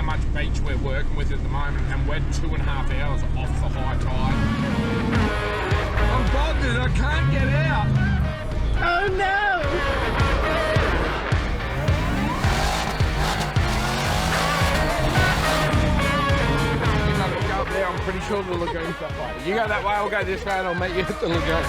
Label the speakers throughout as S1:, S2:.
S1: much beach we're working with at the moment, and we're 2.5 hours off the high tide. I'm bogged, I can't get out.
S2: Oh no!
S1: You gotta go up there, I'm pretty sure the lagoon's that way. You go that way, I'll go this way, and I'll meet you at the lagoon.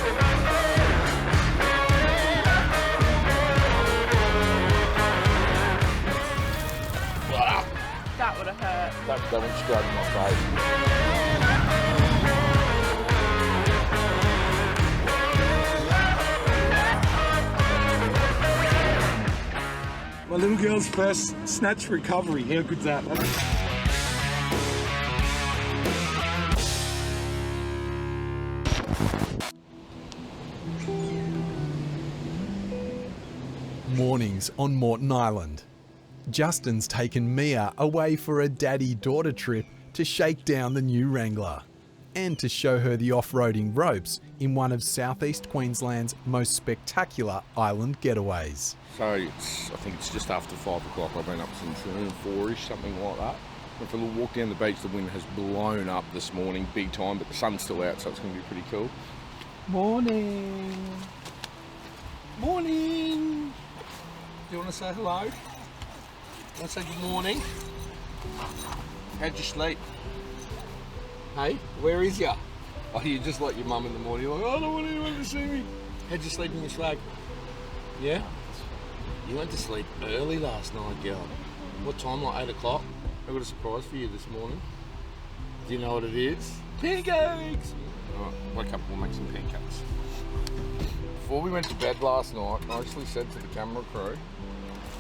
S2: That would have hurt.
S1: That went straight in my face.
S3: My little girl's first snatch recovery. How good's that?
S4: Mornings on Moreton Island. Justin's taken Mia away for a daddy-daughter trip to shake down the new Wrangler and to show her the off-roading ropes in one of southeast Queensland's most spectacular island getaways.
S1: So I think it's just after 5 o'clock. I've been up since 4ish, something like that. Went for a little walk down the beach. The wind has blown up this morning, big time, but the sun's still out, so it's going to be pretty cool. Morning. Morning. Do you want to say hello? You want to say good morning? How'd you sleep? Hey, where is ya? Oh, you just like your mum in the morning. You're like, oh, I don't want anyone to see me. How'd you sleep in your slag? Yeah? You went to sleep early last night, girl. What time, like 8 o'clock? I've got a surprise for you this morning. Do you know what it is? Pancakes! All right, wake up, we'll make some pancakes. Before we went to bed last night, I actually said to the camera crew,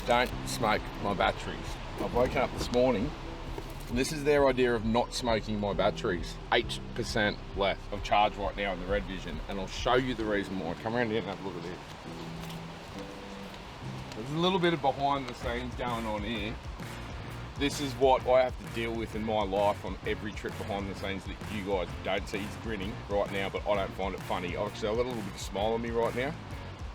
S1: don't smoke my batteries. I've woken up this morning, and this is their idea of not smoking my batteries. 8% left of charge right now in the Red Vision, and I'll show you the reason why. Come around here and have a look at this. There's a little bit of behind the scenes going on here. This is what I have to deal with in my life on every trip behind the scenes that you guys don't see. He's grinning right now, but I don't find it funny. Actually, I've got a little bit of a smile on me right now,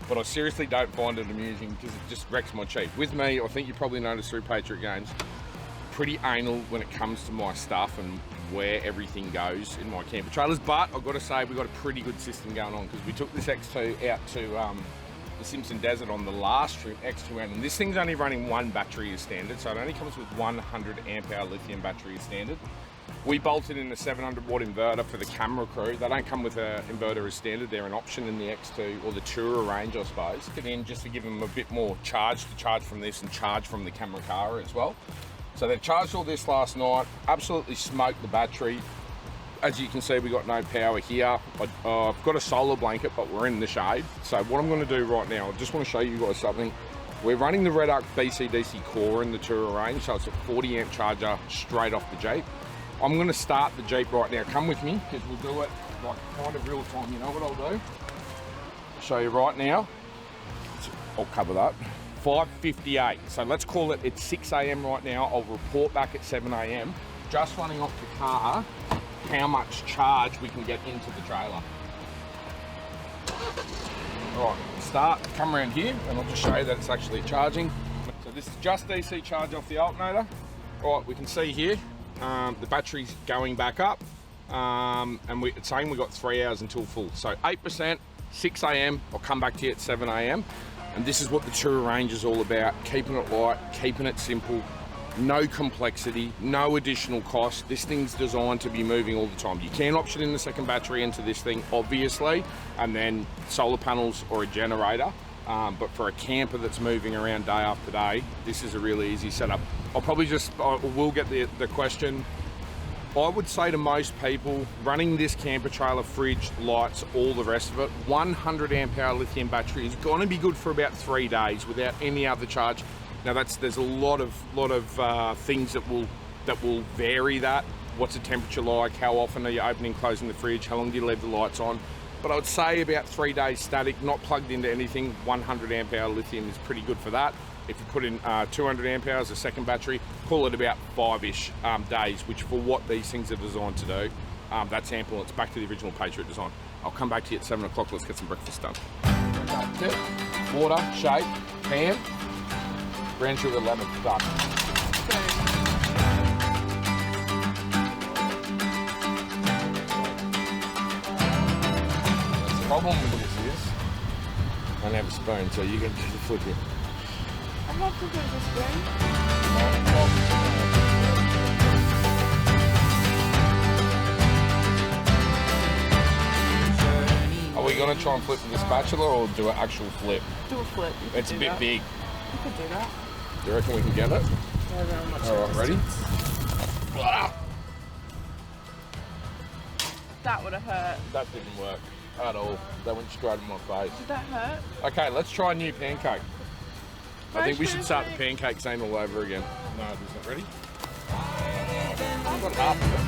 S1: but I seriously don't find it amusing because it just wrecks my cheek. With me, I think you probably noticed through Patriot Games, pretty anal when it comes to my stuff and where everything goes in my camper trailers, but I've got to say we've got a pretty good system going on because we took this X2 out to the Simpson Desert on the last trip, X2N, and this thing's only running one battery as standard, so it only comes with 100 amp hour lithium battery as standard. We bolted in a 700 watt inverter for the camera crew. They don't come with an inverter as standard, they're an option in the X2 or the Tourer range, I suppose. And then just to give them a bit more charge, to charge from this and charge from the camera car as well. So they've charged all this last night, absolutely smoked the battery. As you can see, we got no power here. I've got a solar blanket, but we're in the shade. So what I'm gonna do right now, I just wanna show you guys something. We're running the Red Arc BC-DC core in the Tourer range, so it's a 40 amp charger straight off the Jeep. I'm gonna start the Jeep right now. Come with me, because we'll do it like kind of real time. You know what I'll do? Show you right now. I'll cover that. 5:58, so let's call it, it's 6 AM right now. I'll report back at 7 AM. Just running off the car, how much charge we can get into the trailer. All right, start, come around here, and I'll just show you that it's actually charging. So this is just DC charge off the alternator. All right, we can see here, the battery's going back up, and it's saying we've got 3 hours until full. So 8%, 6 AM, I'll come back to you at 7 AM. And this is what the Tourer range is all about, keeping it light, keeping it simple, no complexity, no additional cost. This thing's designed to be moving all the time. You can option in the second battery into this thing, obviously, and then solar panels or a generator. But for a camper that's moving around day after day, this is a really easy setup. I will get the question. I would say to most people, running this camper trailer, fridge, lights, all the rest of it, 100 amp hour lithium battery is going to be good for about 3 days without any other charge. Now there's a lot of things that will vary that. What's the temperature like? How often are you opening and closing the fridge? How long do you leave the lights on? But I would say about 3 days static, not plugged into anything. 100 amp hour lithium is pretty good for that. If you put in 200 amp hours, a second battery, call it about 5-ish days, which for what these things are designed to do, that's ample. It's back to the original Patriot design. I'll come back to you at 7 o'clock. Let's get some breakfast done. Tip, water, shake, pan, brown sugar, lemon, done. problem with this is I don't have a spoon, so you can do the flip here.
S2: I'm not to do this spoon.
S1: Are we gonna try and flip with the spatula or do an actual flip?
S2: Do a flip.
S1: It's a bit big.
S2: You could do that.
S1: Do you reckon we can get it? Alright, ready?
S2: That would have hurt.
S1: That didn't work at all. That went straight in my face.
S2: Did that hurt?
S1: Okay, let's try a new pancake. I think we should start the pancake scene all over again. No, it isn't. Ready? I've got half of it.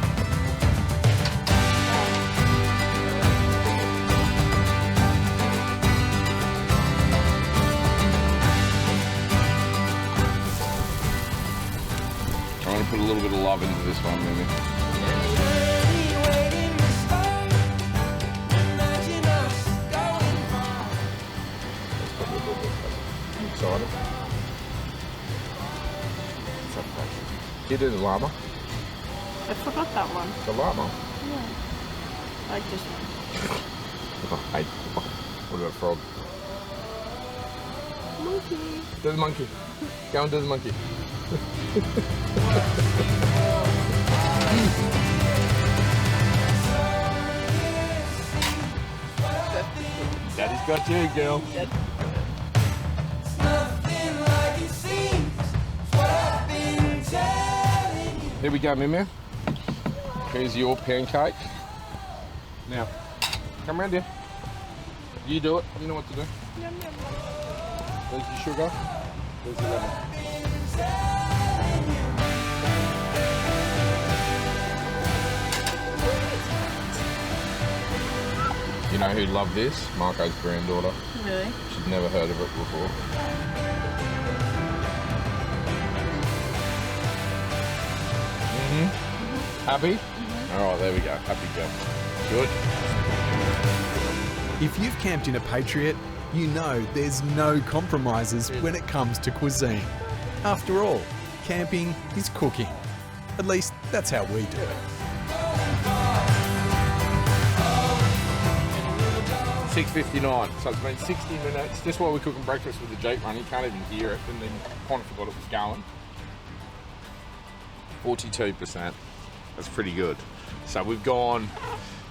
S1: I'm going to put a little bit of love into this one, maybe. Excited. You do the llama?
S2: I forgot that one.
S1: The llama?
S2: Yeah. Like this one.
S1: Oh, hey. What about frog?
S2: Monkey.
S1: Do the monkey. Go and do the monkey. Daddy's got you, girl. Here we go, Mimir. Here's your pancake. Now, come around here. You do it. You know what to do.
S2: Yum, yum.
S1: There's your sugar. There's your lemon. You know who'd love this? Marco's granddaughter.
S2: Really?
S1: She'd never heard of it before. Happy? All right, there we go. Happy girl. Good.
S4: If you've camped in a Patriot, you know there's no compromises when it comes to cuisine. After all, camping is cooking. At least that's how we do it.
S1: 6:59, so it's been 60 minutes just while we're cooking breakfast with the Jeep run. You can't even hear it, and then kind of forgot it was going. 42%. That's pretty good. So we've gone,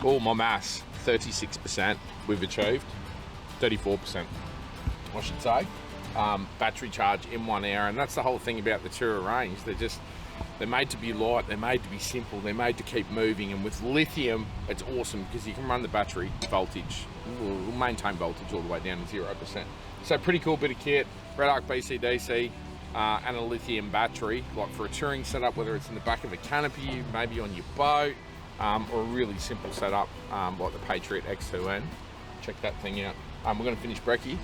S1: oh, my maths, 36% we've achieved, 34%, I should say. Battery charge in 1 hour, and that's the whole thing about the Tour range. They're made to be light, they're made to be simple, they're made to keep moving, and with lithium, it's awesome because you can run the battery voltage, maintain voltage all the way down to 0%. So pretty cool bit of kit, Red Arc BCDC, and a lithium battery, like for a touring setup, whether it's in the back of a canopy, maybe on your boat, or a really simple setup like the Patriot X2N. Check that thing out. We're going to finish brekkie,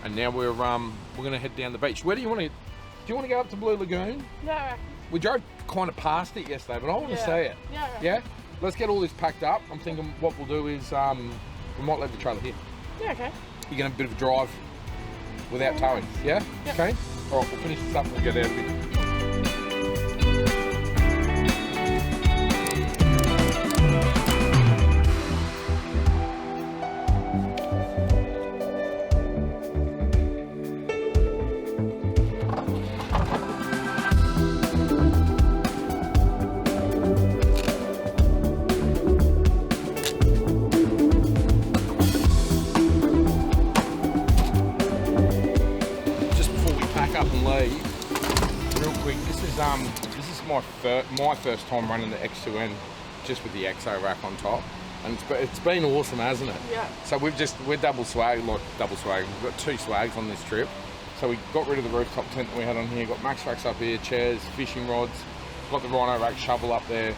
S1: and now we're going to head down the beach. Where do you want to? Do you want to go up to Blue Lagoon?
S2: Yeah.
S1: We drove kind of past it yesterday, but I want to see it.
S2: Yeah.
S1: Yeah. Let's get all this packed up. I'm thinking what we'll do is we might leave the trailer here.
S2: Yeah. Okay.
S1: You can have a bit of a drive without towing. Yeah.
S2: Yep.
S1: Okay. All right. We'll finish this up and we'll get out of here. This is my first time running the X2N just with the XO rack on top, and it's been awesome, hasn't it?
S2: Yeah.
S1: So we're double swag, like double swag. We've got 2 swags on this trip. So we got rid of the rooftop tent that we had on here. Got max racks up here, chairs, fishing rods. Got the Rhino rack shovel up there.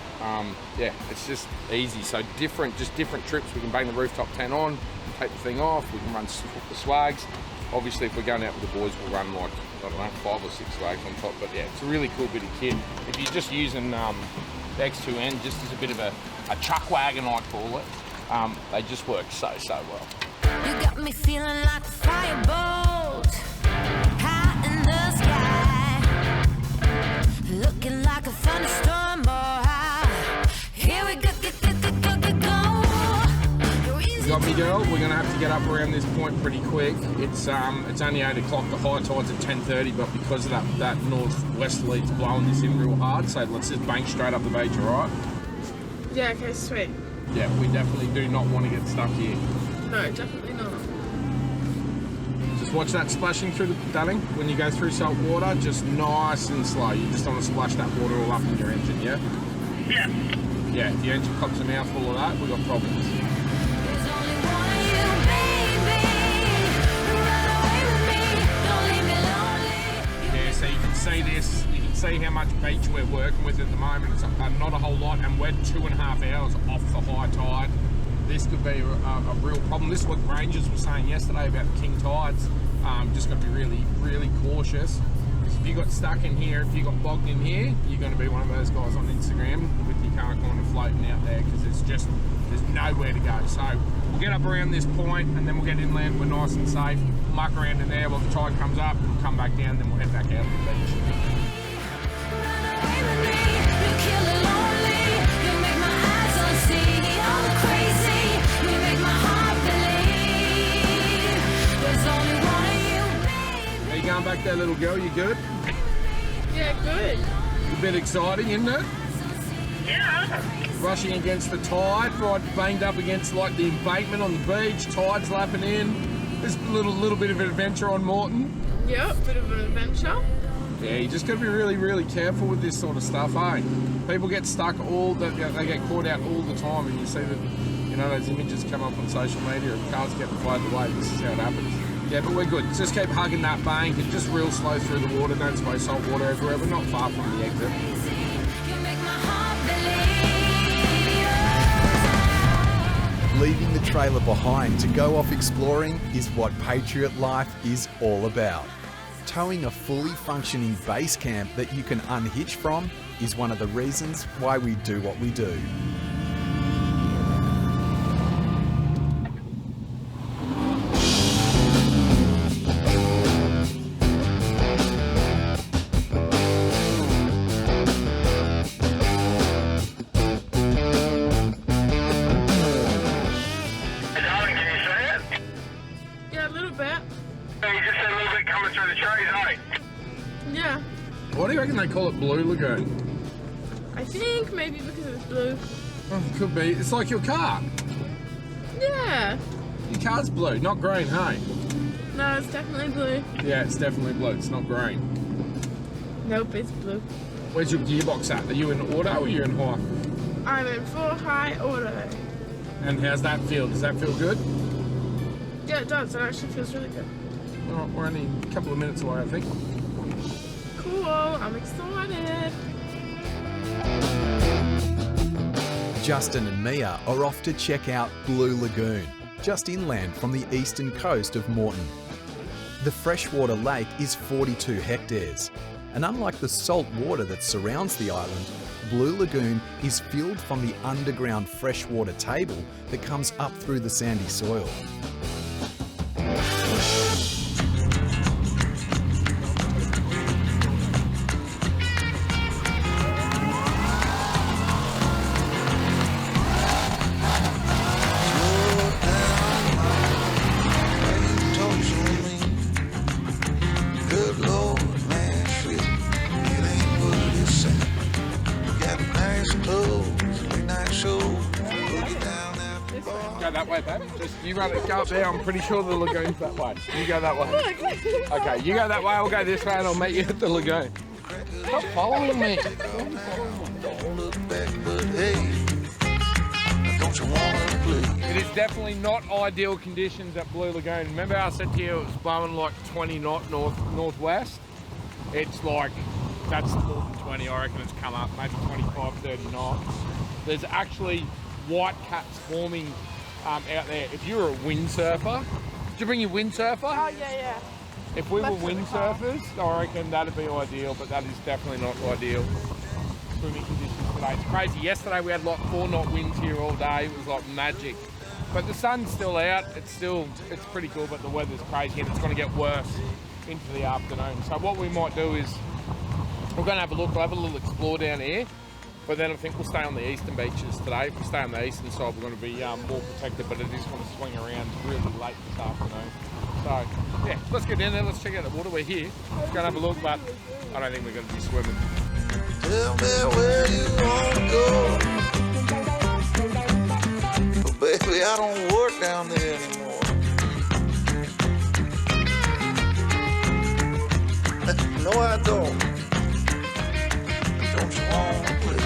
S1: Yeah, it's just easy. So different trips. We can bang the rooftop tent on, take the thing off. We can run the swags. Obviously, if we're going out with the boys, we'll run like, I don't know, 5 or 6 swags on top. But yeah, it's a really cool bit of kit. If you're just using the X2N just as a bit of a chuck wagon, I call it, they just work so well.
S5: You got me feeling like a firebolt high in the sky, looking like a thunderstorm. Here we go.
S1: You got me girl. We're gonna have to get up around this point pretty quick. It's only 8 o'clock. The high tide's at 10:30, but because of that northwesterly, it's blowing this in real hard. So let's just bank straight up the beach, all right?
S2: Yeah, okay, sweet.
S1: Yeah, we definitely do not want to get stuck here.
S2: No, definitely not.
S1: Just watch that splashing through the darling. When you go through salt water, just nice and slow. You just don't want to splash that water all up in your engine, yeah?
S6: Yeah.
S1: Yeah, if the engine pops a mouthful of that, we got problems.
S5: There's only one of you, baby. Run away with me, don't leave me lonely.
S1: Yeah, so you can see this. You can see how much beach we're working with at the moment. It's not a whole lot, and we're 2.5 hours off the high tide. This could be a real problem. This is what Rangers were saying yesterday about the king tides. Just got to be really, really cautious. If you got stuck in here, if you got bogged in here, you're going to be one of those guys on Instagram with your car kind of floating out there because there's nowhere to go. So we'll get up around this point and then we'll get inland. We're nice and safe. Muck around in there while the tide comes up. We'll come back down, then we'll head back out to the beach.
S5: Run away with me, you kill it lonely. You make my eyes unsee, I'm crazy. You make my heart believe. There's only one of you, baby.
S1: Are you going back there, little girl? You good?
S2: Yeah, good.
S1: A bit exciting, isn't it?
S6: Yeah.
S1: Rushing against the tide, right banged up against like the embankment on the beach, tide's lapping in. There's a little bit of an adventure on Moreton.
S2: Yep, bit of an adventure.
S1: Yeah, you just got to be really, really careful with this sort of stuff, eh? People get stuck they get caught out all the time, and you see that, you know, those images come up on social media of cars getting floated away. This is how it happens. Yeah, but we're good. Just keep hugging that bank and just real slow through the water. Don't spray salt water everywhere. We're not far from the exit.
S5: You make my heart believe.
S4: Leaving the trailer behind to go off exploring is what Patriot life is all about. Towing a fully functioning base camp that you can unhitch from is one of the reasons why we do what we do.
S6: Hey, darling, can you see it?
S2: Yeah, a little bit.
S6: Hey, you just see a little bit coming through the trees, eh?
S2: Yeah.
S1: Why do you reckon they call it Blue Lagoon?
S2: I think maybe because it's blue.
S1: Oh, could be. It's like your car.
S2: Yeah.
S1: Your car's blue, not green, hey?
S2: No, it's definitely blue.
S1: Yeah, it's definitely blue. It's not green.
S2: Nope, it's blue.
S1: Where's your gearbox at? Are you in auto or are you in high?
S2: I'm in full high auto.
S1: And how's that feel? Does that feel good?
S2: Yeah, it does. It actually feels really good.
S1: Well, we're only a couple of minutes away, I think.
S2: Cool. I'm excited.
S4: Justin and Mia are off to check out Blue Lagoon, just inland from the eastern coast of Moreton. The freshwater lake is 42 hectares, and unlike the salt water that surrounds the island, Blue Lagoon is fueled from the underground freshwater table that comes up through the sandy soil.
S1: Go that way, babe. Just you run it. Go up there. I'm pretty sure the lagoon's that way. You go that way. Okay, you go that way. I'll go this way, and I'll meet you at the lagoon. Stop following me.
S7: Don't look back, but hey, don't you wanna play?
S1: It is definitely not ideal conditions at Blue Lagoon. Remember how I said to you it was blowing like 20 knot northwest? It's like, that's more than 20, I reckon it's come up, maybe 25, 30 knots. There's actually white caps forming out there. If you were a windsurfer, did you bring your windsurfer?
S2: Oh, yeah.
S1: If we were
S2: Left in the car.
S1: windsurfers, I reckon that'd be ideal, but that is definitely not ideal swimming conditions today. It's crazy. Yesterday we had like 4 knot winds here all day. It was like magic. But the sun's still out. It's pretty cool, but the weather's crazy and it's going to get worse into the afternoon. So what we might do is we're going to have a look. We'll have a little explore down here. But then I think we'll stay on the eastern beaches today. If we stay on the eastern side, we're going to be more protected, but it is going to swing around really late this afternoon. So, yeah, let's get in there. Let's check out the water. We're here. Let's go and have a look, but I don't think we're going to be swimming.
S7: Tell me where you wanna go. But baby, I don't work down there anymore. No, I don't. Don't you wanna play?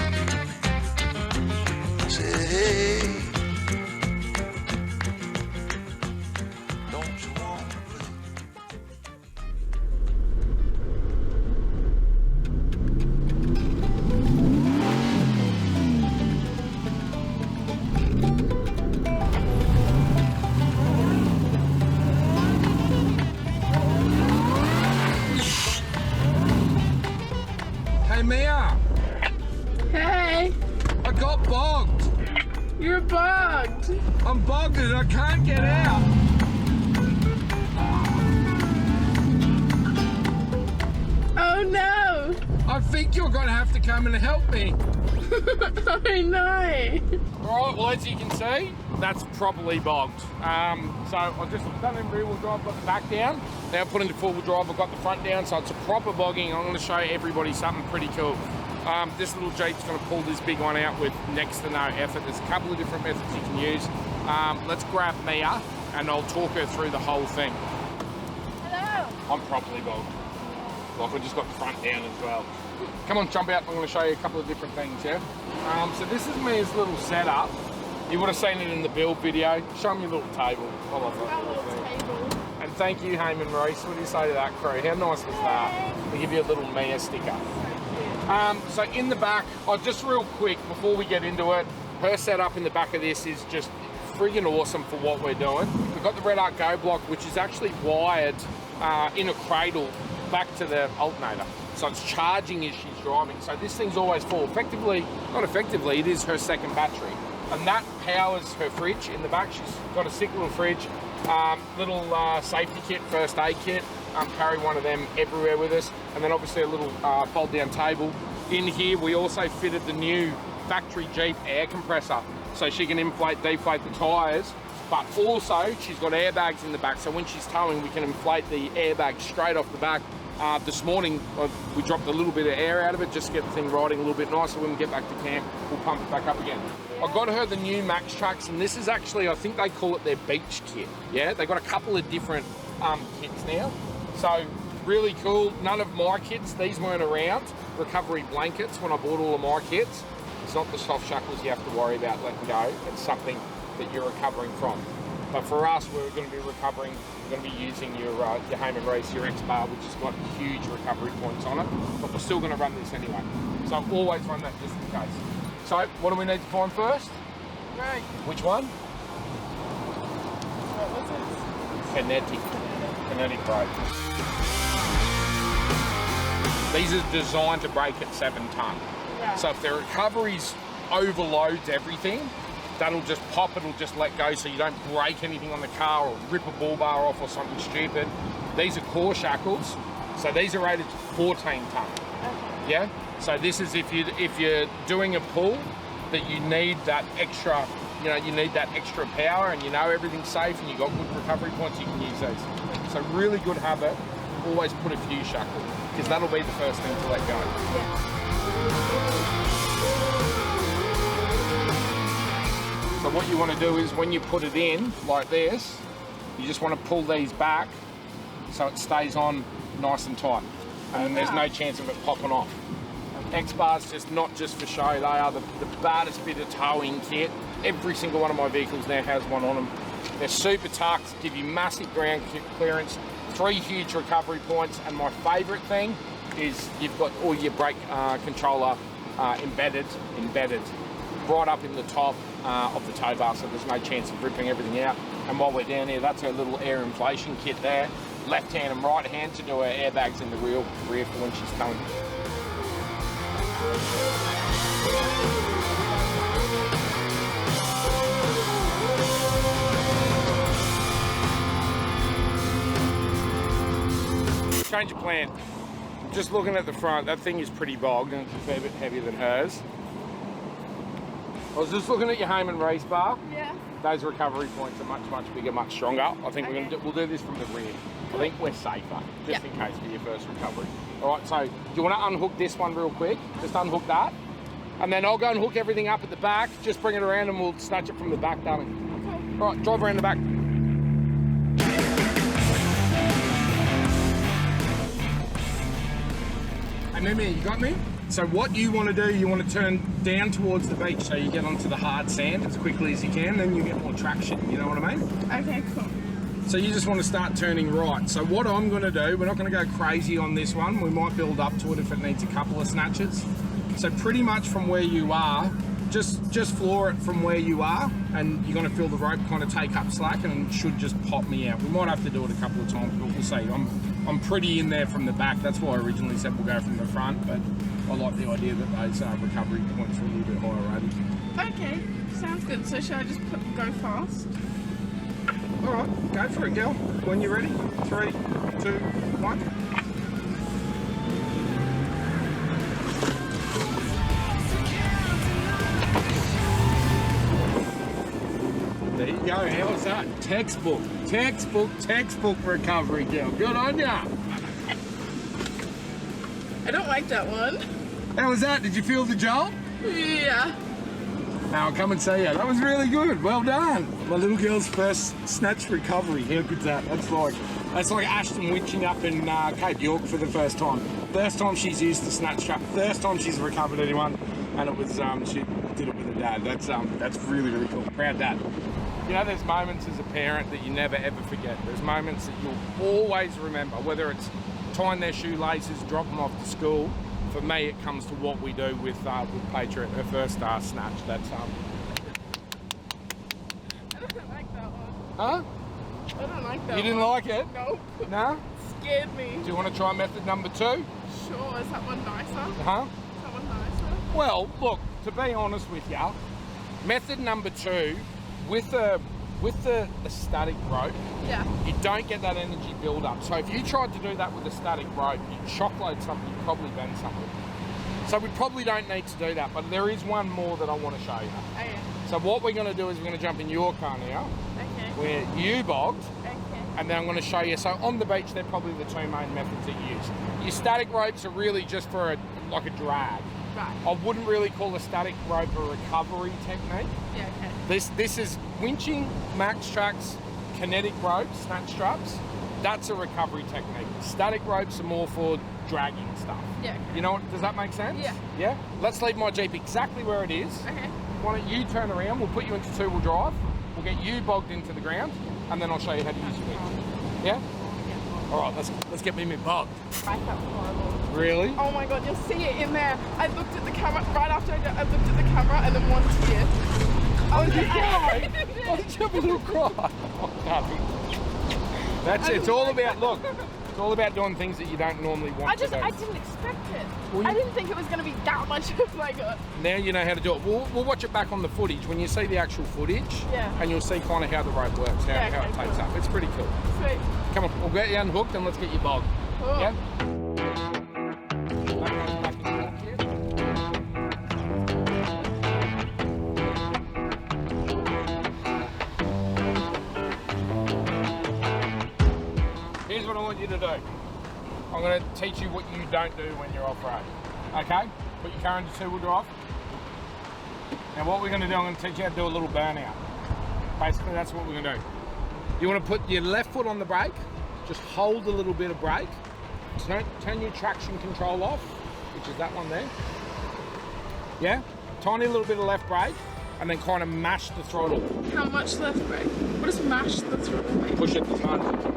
S7: Say, hey. Don't you wanna play?
S3: Hey, Mia,
S2: Hey,
S3: I got bogged.
S2: you're bugged.
S3: I'm bogged and I can't get out.
S2: Oh no.
S3: I think you're going to have to come and help me.
S2: I know.
S1: All right, well, as you can see, that's properly bogged. So I've just done in rear-wheel drive, got the back down. Now put into four-wheel drive, I've got the front down, so it's a proper bogging. I'm going to show everybody something pretty cool. This little Jeep's going to pull this big one out with next to no effort. There's a couple of different methods you can use. Let's grab Mia, and I'll talk her through the whole thing.
S2: Hello.
S1: I'm properly bogged. Like, I just got the front down as well. Come on, jump out. I'm going to show you a couple of different things, yeah? So this is Mia's little setup. You would have seen it in the build video. Show me your little table. I love that little thing. And thank you, Heyman Reese. What do you say to that crew? How nice was that? They give you a little Mia sticker. So in the back, just real quick, before we get into it, her setup in the back of this is just friggin' awesome for what we're doing. We've got the Red Arc Go block, which is actually wired in a cradle back to the alternator. So it's charging as she's driving. So this thing's always full. Effectively, not effectively, it is her second battery. And that powers her fridge in the back. She's got a sick little fridge, little safety kit, first aid kit. Carry one of them everywhere with us. And then obviously a little fold down table. In here, we also fitted the new factory Jeep air compressor. So she can inflate, deflate the tyres. But also, she's got airbags in the back. So when she's towing, we can inflate the airbag straight off the back. This morning, we dropped a little bit of air out of it just to get the thing riding a little bit nicer. When we get back to camp, we'll pump it back up again. I got her the new Max trucks, and this is actually, I think they call it their beach kit. Yeah, they got a couple of different kits now. So really cool. None of my kits, these weren't around. Recovery blankets when I bought all of my kits. It's not the soft shackles you have to worry about letting go. It's something that you're recovering from. But for us, we're going to be recovering. We're going to be using your Heyman Reese, your X bar, which has got huge recovery points on it. But we're still going to run this anyway. So always run that just in case. So what do we need to find first?
S2: Right.
S1: Which one?
S2: What's this?
S1: Kinetic brake. These are designed to brake at 7 ton.
S2: Yeah.
S1: So if the recoveries overloads everything, that'll just pop, it'll just let go so you don't break anything on the car or rip a bull bar off or something stupid. These are core shackles, so these are rated 14 ton.
S2: Okay.
S1: Yeah? So this is if you're doing a pull that you need that extra, you need that extra power and you know everything's safe and you've got good recovery points, you can use these. So really good habit, always put a few shackles, because that'll be the first thing to let go.
S2: Yeah.
S1: So what you want to do is when you put it in like this, you just want to pull these back so it stays on nice and tight. And then there's no chance of it popping off. X-Bar's just not just for show, they are the baddest bit of towing kit. Every single one of my vehicles now has one on them. They're super tucked, give you massive ground clearance, 3 huge recovery points, and my favourite thing is you've got all your brake controller embedded right up in the top of the tow bar, so there's no chance of ripping everything out. And while we're down here, that's our little air inflation kit there. Left hand and right hand to do our airbags in the rear for when she's towing. Change of plan. Just looking at the front, that thing is pretty bogged and it's a fair bit heavier than hers. I was just looking at your home and race bar.
S2: Yeah.
S1: Those recovery points are much bigger, much stronger. I think we'll do this from the rear. I think we're safer, just in case for your first recovery. All right, so do you want to unhook this one real quick? Just unhook that. And then I'll go and hook everything up at the back. Just bring it around and we'll snatch it from the back, darling. Okay. All right, drive around the back. Hey, Mimi, you got me? So what you want to do, you want to turn down towards the beach so you get onto the hard sand as quickly as you can, then you get more traction, you know what I mean?
S2: Okay, cool.
S1: So you just want to start turning right. So what I'm going to do, we're not going to go crazy on this one. We might build up to it if it needs a couple of snatches. So pretty much from where you are, just floor it from where you are, and you're going to feel the rope kind of take up slack and it should just pop me out. We might have to do it a couple of times, but we'll see. I'm pretty in there from the back. That's why I originally said we'll go from the front, but I like the idea that those recovery points are a little bit higher rated.
S2: Okay, sounds good. So should I just go fast?
S1: All right, go for it, girl. When you're ready. 3, 2, 1. There you go. How was that? Textbook recovery, girl. Good on ya.
S2: I don't like that one.
S1: How was that? Did you feel the jolt?
S2: Yeah.
S1: Now come and see you. That was really good. Well done.
S3: My little girl's first snatch recovery.
S1: How good's that? That's like Ashton winching up in Cape York for the first time. First time she's used the snatch trap. First time she's recovered anyone, and it was she did it with her dad. That's really cool. Proud dad. You know, there's moments as a parent that you never ever forget. There's moments that you'll always remember, whether it's tying their shoelaces, dropping them off to school. For me, it comes to what we do with Patriot, her first snatch. That's
S2: I don't like that one.
S1: Huh?
S2: I don't like that
S1: You didn't
S2: one.
S1: like it?
S2: No.
S1: No?
S2: Scared me.
S1: Do you want to try method number 2?
S2: Sure, is that one nicer?
S1: Huh?
S2: Is that one nicer?
S1: Well, look, to be honest with you, method number 2, with the static rope,
S2: Yeah.
S1: you don't get that energy build up. So if you tried to do that with a static rope, you'd shock load something, you'd probably bend something. So we probably don't need to do that, but there is one more that I want to show you.
S2: Okay.
S1: So what we're going to do is we're going to jump in your car now,
S2: Okay.
S1: where you bogged,
S2: Okay.
S1: and then I'm going to show you. So on the beach, they're probably the 2 main methods that you use. Your static ropes are really just for like a drag.
S2: Right.
S1: I wouldn't really call a static rope a recovery technique.
S2: Yeah, okay.
S1: This is winching, max tracks, kinetic ropes, snatch straps. That's a recovery technique. Static ropes are more for dragging stuff.
S2: Yeah, okay.
S1: You know what, does that make sense?
S2: Yeah.
S1: Yeah? Let's leave my Jeep exactly where it is.
S2: Okay.
S1: Why don't you turn around, we'll put you into 2-wheel drive, we'll get you bogged into the ground, and then I'll show you how to use your winch. Yeah? All right, let's get Mimi bogged.
S2: I felt horrible.
S1: Really?
S2: Oh my god, you'll see it in there. I looked at the camera right after I looked at the camera and then one tear.
S1: Oh, did you cry? Oh, did you have a little cry? Oh, nothing. That's it. It's all about, look, it's all about doing things that you don't normally want to do.
S2: I didn't expect it.
S1: Well,
S2: I didn't think it was going to be that much of like a...
S1: Now you know how to do it. We'll watch it back on the footage. When you see the actual footage,
S2: Yeah.
S1: and you'll see kind of how the rope works, how
S2: Yeah,
S1: it
S2: okay,
S1: takes
S2: cool.
S1: up. It's pretty cool.
S2: Sweet.
S1: Come on, we'll get you unhooked and let's get you bogged.
S2: Cool.
S1: Yeah? Here's what I want you to do. I'm going to teach you what you don't do when you're off-road. Okay? Put your car into 2-wheel drive. Now what we're going to do, I'm going to teach you how to do a little burnout. Basically, that's what we're going to do. You want to put your left foot on the brake, just hold a little bit of brake, turn your traction control off, which is that one there. Yeah? Tiny little bit of left brake, and then kind of mash the throttle.
S2: How much left brake? What does mash the throttle mean?
S1: Push it as hard as you can.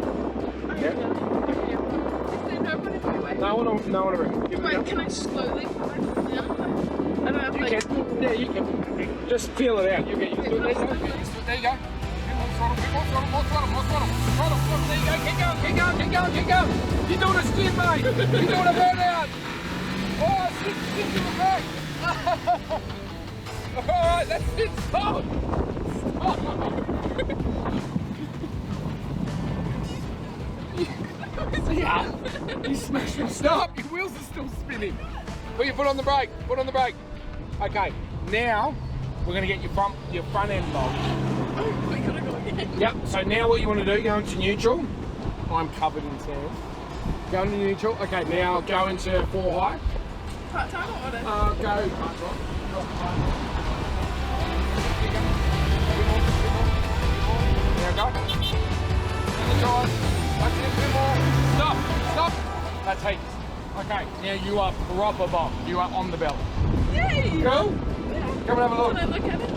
S2: Okay.
S1: Yeah.
S2: Is there no one in my way?
S1: No one around. Give it a
S2: Wait,
S1: go.
S2: can I slowly put it down? I don't have
S1: You
S2: like...
S1: can. Yeah, you can. Just feel it out. You'll get used to it. There you go. There you go. More throttle. There you go. Keep going. You're doing a skid, mate. You're doing a burnout. Oh, stick to the brake. All right, that's it. Stop. Yeah. You smashed them. Stop. Your wheels are still spinning. Put your foot on the brake. Okay. Now, we're going to get your front end bogged.
S2: Oh, we gotta go again.
S1: Yep, so now what you want to do, go into neutral. I'm covered in sand. Go into neutral. Okay, now go into 4 high.
S2: Part time or what?
S1: Go part-time. Now go. Watch it, 2 more. Stop. That's heaps. Okay, now you are proper bogged. You are on the belly.
S2: Yay!
S1: Cool?
S2: Yeah.
S1: Come and have a look.
S2: Can I look at it?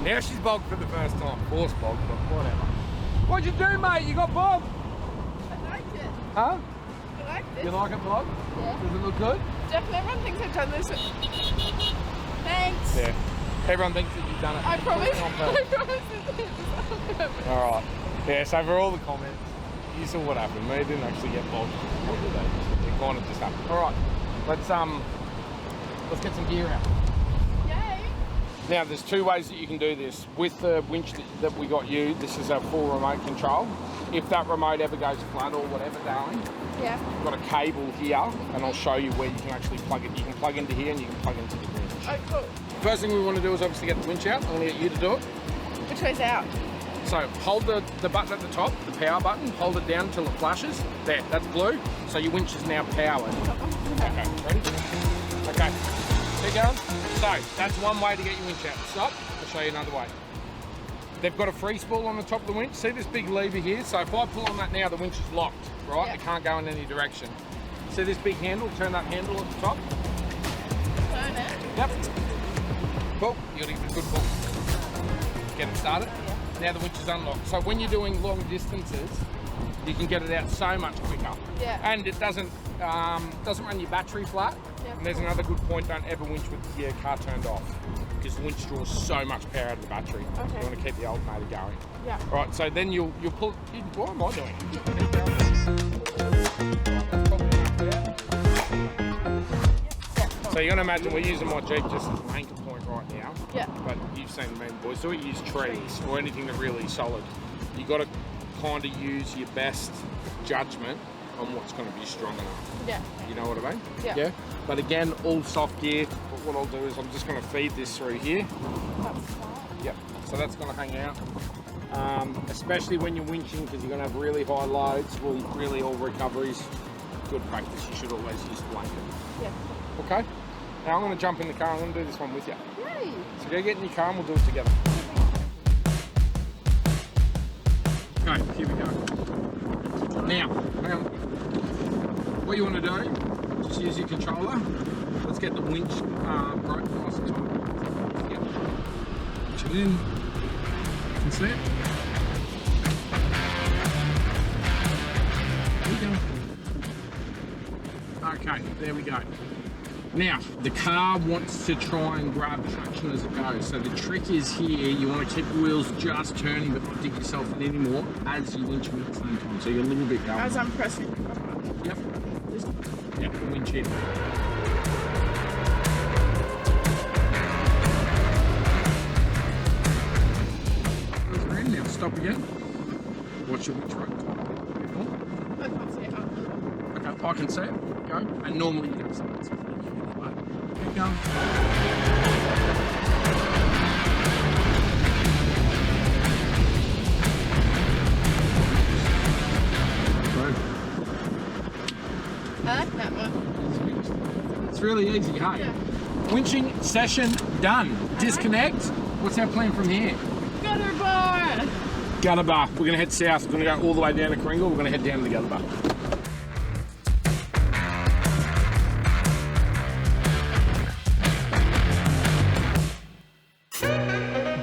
S1: Now she's bogged for the first time. Force bogged, but whatever. What'd you do, mate? You got bogged?
S2: I liked it.
S1: Huh?
S2: I liked it.
S1: You like it bogged?
S2: Yeah.
S1: Does it look good?
S2: Definitely. Everyone thinks I've done this. Thanks.
S1: Yeah. Everyone thinks that you've done it.
S2: I promise.
S1: On
S2: I
S1: purpose.
S2: promise it's
S1: All right. Yeah, so for all the comments, you saw what happened. We didn't actually get bogged. It kind of just happened. All right. Let's get some gear out.
S2: Yay.
S1: Now, there's 2 ways that you can do this. With the winch that we got you, this is a full remote control. If that remote ever goes flat or whatever, darling,
S2: Yeah.
S1: I've got a cable here, and I'll show you where you can actually plug it. You can plug into here, and you can plug into the winch.
S2: Oh, cool.
S1: First thing we want to do is obviously get the winch out. I'm going to get you to do it.
S2: Which way's out?
S1: So hold the button at the top, the power button, hold it down until it flashes. There, that's blue. So your winch is now powered. Okay, ready? Okay, keep going. So that's one way to get your winch out. Stop, I'll show you another way. They've got a free spool on the top of the winch. See this big lever here? So if I pull on that now, the winch is locked, right?
S2: Yeah.
S1: It can't go in any direction. See this big handle? Turn that handle at the top.
S2: Turn it.
S1: Yep. Cool, you gotta give it a good pull. Get it started. Now the winch is unlocked. So when you're doing long distances, you can get it out so much quicker.
S2: Yeah.
S1: And it doesn't run your battery flat.
S2: Yeah.
S1: And there's another good point, don't ever winch with your car turned off, because the winch draws so much power out of the battery.
S2: Okay.
S1: You want to keep the alternator going.
S2: Yeah.
S1: Right, so then you'll pull, what am I doing? So you're gonna imagine we're using my Jeep just as an anchor point right now.
S2: Yeah.
S1: But you've seen me, boys, do it, use trees or anything that really is solid. You got to kind of use your best judgment on what's going to be strong enough.
S2: Yeah.
S1: You know what I mean?
S2: Yeah.
S1: Yeah. But again, all soft gear. But what I'll do is I'm just going to feed this through here. Yep. So that's going to hang out. Especially when you're winching, because you're going to have really high loads. Well, really all recoveries. Good practice. You should always use a blanket.
S2: Yeah.
S1: Okay. Now I'm going to jump in the car. I'm going to do this one with you.
S2: Yay.
S1: So go get in your car and we'll do it together. Okay, here we go. Now, what you want to do, just use your controller. Let's get the winch broke nice and tight. Yep. Winch it in. You can see it. There we go. Okay, there we go. Now, the car wants to try and grab traction as it goes. So the trick is here, you want to keep the wheels just turning but not dig yourself in anymore as you winch them at the same time. So you're a little bit going.
S2: As I'm pressing.
S1: Yep. Yep, winch in. Those are in now. Stop again. Watch your winch rope.
S2: I can't see it.
S1: Okay, I can see it. Go. And normally you get something. Keep going.
S2: I like that one.
S1: It's really easy, hey?
S2: Yeah.
S1: Winching session done. Disconnect. What's our plan from here?
S2: Gutter bar.
S1: Gutter bar. We're going to head south. We're going to go all the way down to Kringle. We're going to head down to the gutter bar.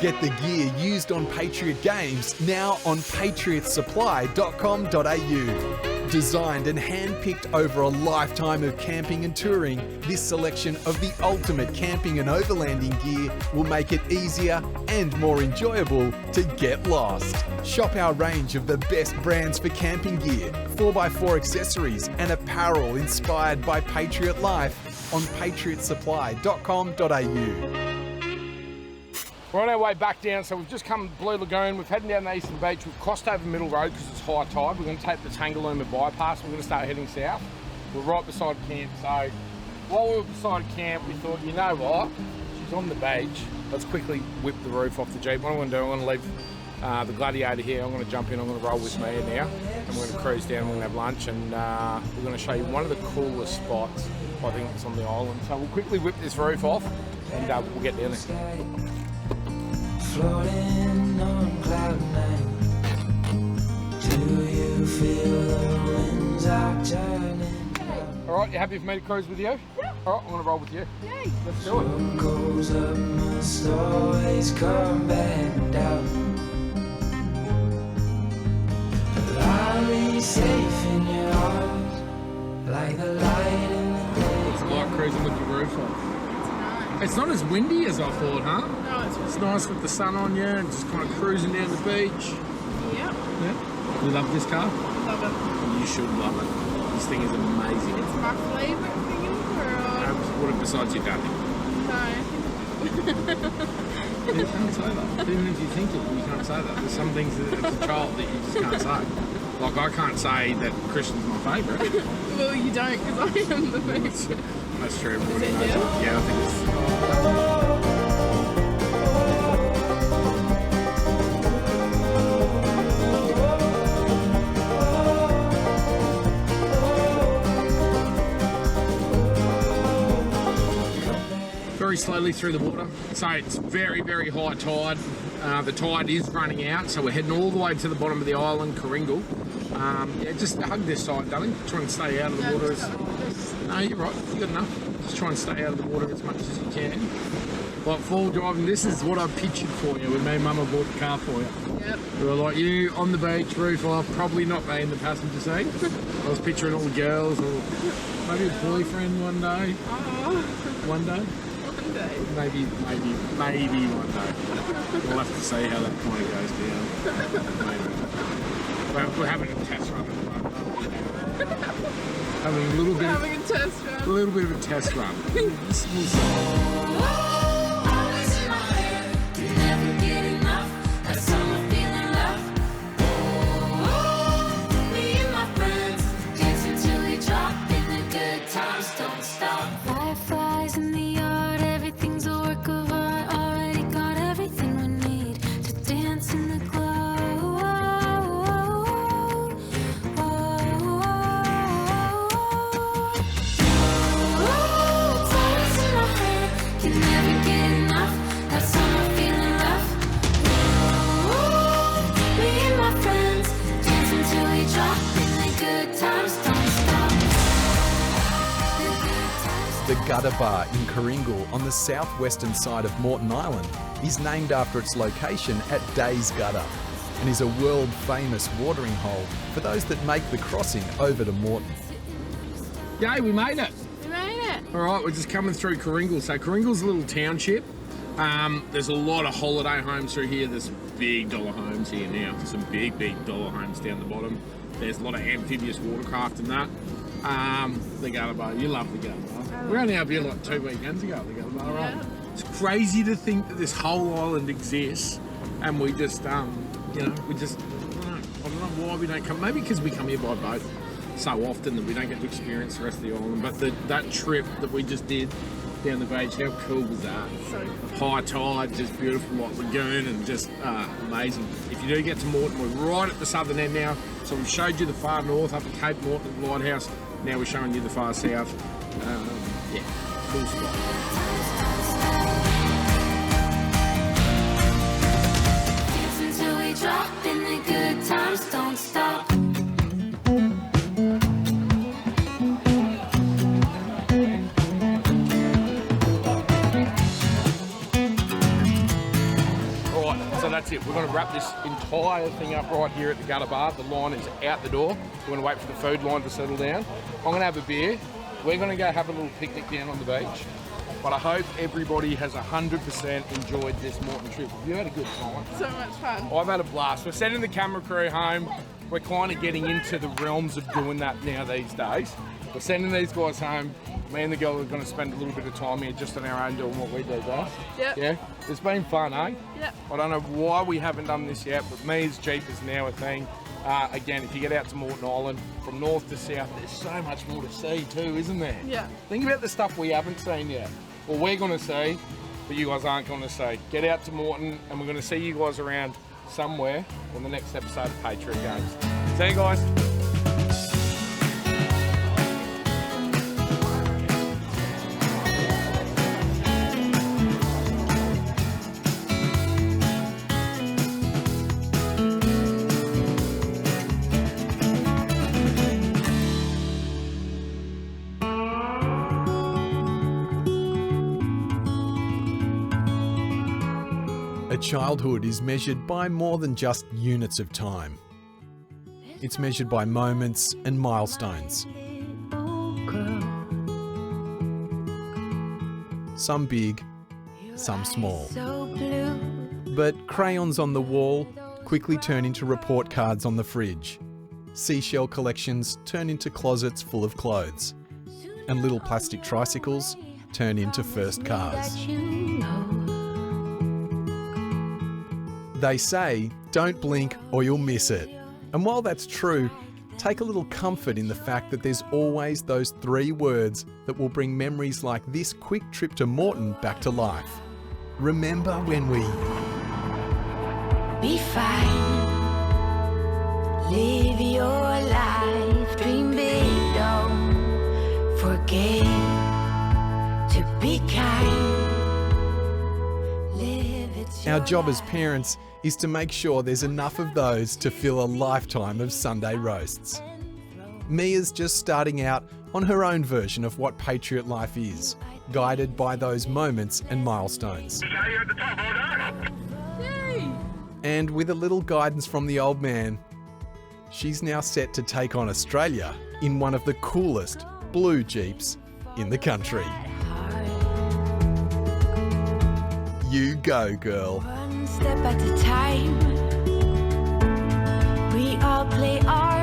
S4: Get the gear used on Patriot Games now on patriotsupply.com.au. Designed and hand-picked over a lifetime of camping and touring, this selection of the ultimate camping and overlanding gear will make it easier and more enjoyable to get lost. Shop our range of the best brands for camping gear, 4x4 accessories and apparel inspired by Patriot Life on patriotsupply.com.au.
S1: We're on our way back down, so we've just come to Blue Lagoon. We're heading down the Eastern Beach. We've crossed over Middle Road because it's high tide. We're going to take the Tangalooma bypass. We're going to start heading south. We're right beside camp, so while we were beside camp, we thought, you know what?
S8: He's on the beach. Let's quickly whip the roof off the Jeep. What I'm going to do, I'm going to leave the Gladiator here. I'm going to jump in, I'm going to roll with Mia now, and we're going to cruise down, we're going to have lunch, and we're going to show you one of the coolest spots, I think it's on the island. So we'll quickly whip this roof off, and we'll get down there.
S9: Floating on cloud nine. Do you feel the winds are turning?
S8: All right, you happy for me to cruise with you? Yeah. All right, I'm going to roll with you.
S2: Yay.
S8: Let's do it.
S9: What goes up must always come back down. But I'll be safe in your arms, like the light in the day.
S8: It's like cruising with your roof off. It's not as windy as I thought, huh?
S2: No,
S8: It's nice with the sun on you and just kind of cruising down the beach.
S2: Yep.
S8: Yeah. You love this car?
S2: Love it.
S8: You should love it. This thing is amazing.
S2: It's my favourite thing in the world.
S8: What besides your daddy?
S2: No.
S8: You can't say that. Even if you think it, you can't say that. There's some things that as a child that you just can't say. Like I can't say that Christian's my favourite.
S2: Well, you don't, because I am the favourite.
S8: That's true.
S2: Is it
S8: Yeah, I think it's... Very slowly through the water. So it's very, very high tide. The tide is running out, so we're heading all the way to the bottom of the island, Coringal. Yeah, just hug this side, darling. Try and stay out of the water. No, you're right. You got enough. Just try and stay out of the water as much as you can. Like fall driving, this is what I pictured for you when me and Mama bought the car for you.
S2: Yep.
S8: We were like you on the beach, roof off, probably not me in the passenger seat. I was picturing all the girls, or maybe a boyfriend one day.
S2: Oh.
S8: One day.
S2: One day.
S8: Maybe one day. We'll have to see how that kind of goes down. Maybe. We're having a test run at the moment. Having a little bit.
S2: Having a test run.
S8: A little bit of a test run. We'll see.
S5: Always in my head, can never get enough. That summer feeling love. Me and my friends dancing till we drop, and the good times don't stop. Fireflies in the yard, everything's a work of art. Already got everything we need to dance in the glow. It's always in my head, can never get enough. That summer feeling rough. Me and my friends dancing till we drop, and the good times don't stop. The good times.
S4: The Gutter Bar in Coringal on the southwestern side of Moreton Island is named after its location at Days Gutter and is a world-famous watering hole for those that make the crossing over to Moreton.
S8: Yay, we made it.
S2: You made it.
S8: All right, we're just coming through Coringal. So Coringal's a little township. There's a lot of holiday homes through here. There's big dollar homes here now. Some big dollar homes down the bottom. There's a lot of amphibious watercraft and that. The Gutter Bar, you love the Gutter Bar. We were only up here like 2 weekends ago, the Gutter Bar, right?
S2: Yeah.
S8: It's crazy to think that this whole island exists and we just, I don't know why we don't come. Maybe because we come here by boat so often that we don't get to experience the rest of the island. But that trip that we just did down the beach, how cool was that?
S2: So cool.
S8: High tide, just beautiful like lagoon and just amazing. If you do get to Moreton, we're right at the southern end now. So we've showed you the far north up at Cape Moreton Lighthouse. Now we're showing you the far south. Yeah, cool spot.
S5: Dancing till we drop, and the good times don't stop.
S8: Right, so that's it. We're going to wrap this entire thing up right here at the Gutter Bar. The line is out the door. We're going to wait for the food line to settle down. I'm going to have a beer. We're going to go have a little picnic down on the beach. But I hope everybody has 100% enjoyed this Moreton trip. Have you had a good time?
S2: So much fun.
S8: I've had a blast. We're sending the camera crew home. We're kind of getting into the realms of doing that now these days. We're sending these guys home. Me and the girl are going to spend a little bit of time here just on our own doing what we do best.
S2: Yep.
S8: Yeah? It's been fun, eh?
S2: Yep.
S8: I don't know why we haven't done this yet, but me's Jeep is now a thing. Again, if you get out to Moreton Island, from north to south, there's so much more to see too, isn't there?
S2: Yeah.
S8: Think about the stuff we haven't seen yet. Well, we're going to see
S1: but you guys aren't going to say. Get out to Moreton, and we're going to see you guys around somewhere on the next episode of Patriot Games. See you guys.
S4: Childhood is measured by more than just units of time. It's measured by moments and milestones. Some big, some small. But crayons on the wall quickly turn into report cards on the fridge. Seashell collections turn into closets full of clothes. And little plastic tricycles turn into first cars. They say, don't blink or you'll miss it. And while that's true, take a little comfort in the fact that there's always those 3 words that will bring memories like this quick trip to Moreton back to life. Remember when we...
S5: Be fine. Live your life. Dream big. Don't forget to be kind.
S4: Our job as parents is to make sure there's enough of those to fill a lifetime of Sunday roasts. Mia's just starting out on her own version of what Patriot life is, guided by those moments and milestones. And with a little guidance from the old man, she's now set to take on Australia in one of the coolest blue Jeeps in the country. You go, girl.
S5: One step at a time. We all play our